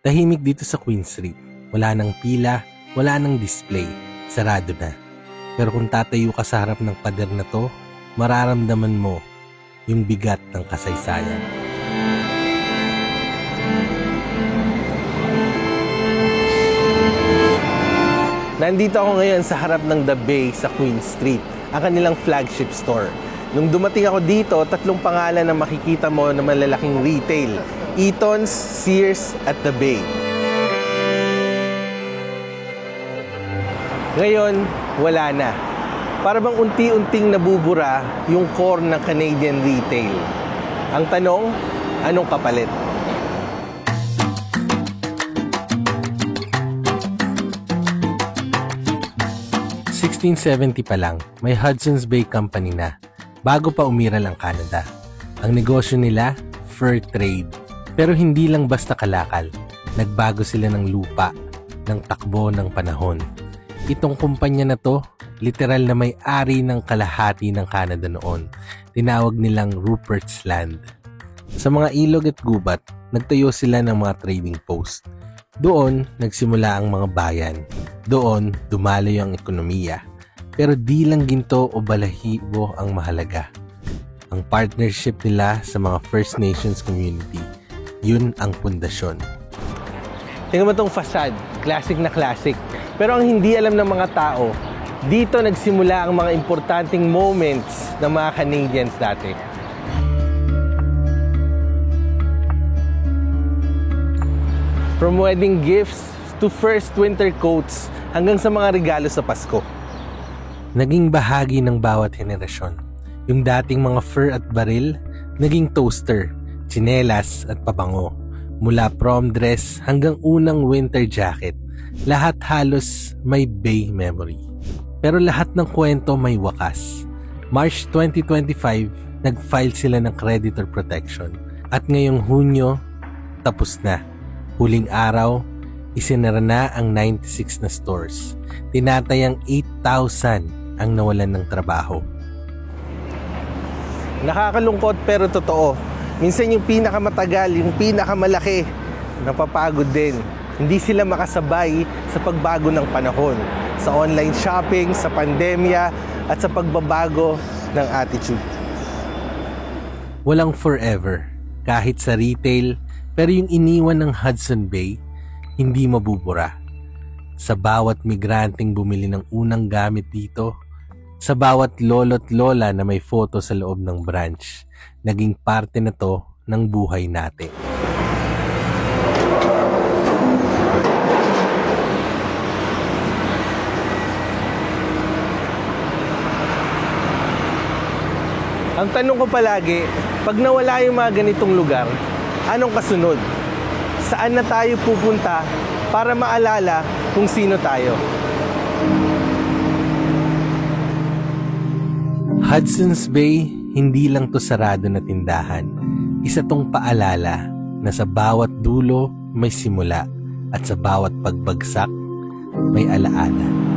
Tahimik dito sa Queen Street. Wala nang pila, wala nang display. Sarado na. Pero kung tatayo ka sa harap ng pader na to, mararamdaman mo yung bigat ng kasaysayan. Nandito ako ngayon sa harap ng The Bay sa Queen Street, ang kanilang flagship store. Nung dumating ako dito, 3 pangalan na makikita mo na malalaking retail. Eaton's, Sears, at The Bay. Ngayon, wala na. Para bang unti-unting nabubura yung core ng Canadian retail. Ang tanong, anong kapalit? '70 pa lang, may Hudson's Bay Company na, bago pa umiral ang Canada. Ang negosyo nila, fur trade. Pero hindi lang basta kalakal. Nagbago sila ng lupa, ng takbo ng panahon. Itong kumpanya na to, literal na may-ari ng kalahati ng Canada noon. Tinawag nilang Rupert's Land. Sa mga ilog at gubat, nagtayo sila ng mga trading post. Doon, nagsimula ang mga bayan. Doon, dumaloy ang ekonomiya. Pero di lang ginto o balahibo ang mahalaga. Ang partnership nila sa mga First Nations community, yun ang pundasyon. Tingnan mo itong facade, classic na classic. Pero ang hindi alam ng mga tao, dito nagsimula ang mga importanteng moments ng mga Canadians dati. From wedding gifts to first winter coats hanggang sa mga regalo sa Pasko. Naging bahagi ng bawat henerasyon. Yung dating mga fur at baril, naging toaster, tsinelas at pabango. Mula prom dress hanggang unang winter jacket, lahat halos may Bay memory. Pero lahat ng kwento may wakas. March 2025, nag-file sila ng creditor protection. At ngayong Hunyo, tapos na. Huling araw, isinara na ang 96 na stores. Tinatayang 8,000 ang nawalan ng trabaho. Nakakalungkot pero totoo. Minsan yung pinakamatagal, yung pinakamalaki, napapagod din. Hindi sila makasabay sa pagbago ng panahon, sa online shopping, sa pandemya, at sa pagbabago ng attitude. Walang forever, kahit sa retail, pero yung iniwan ng Hudson Bay, hindi mabubura. Sa bawat migranteng bumili ng unang gamit dito, sa bawat lolo't lola na may photo sa loob ng branch, naging parte na to ng buhay natin. Ang tanong ko palagi, pag nawala yung mga ganitong lugar, anong kasunod? Saan na tayo pupunta para maalala kung sino tayo? Hudson's Bay, hindi lang to sarado na tindahan. Isa tong paalala na sa bawat dulo may simula at sa bawat pagbagsak may alaala.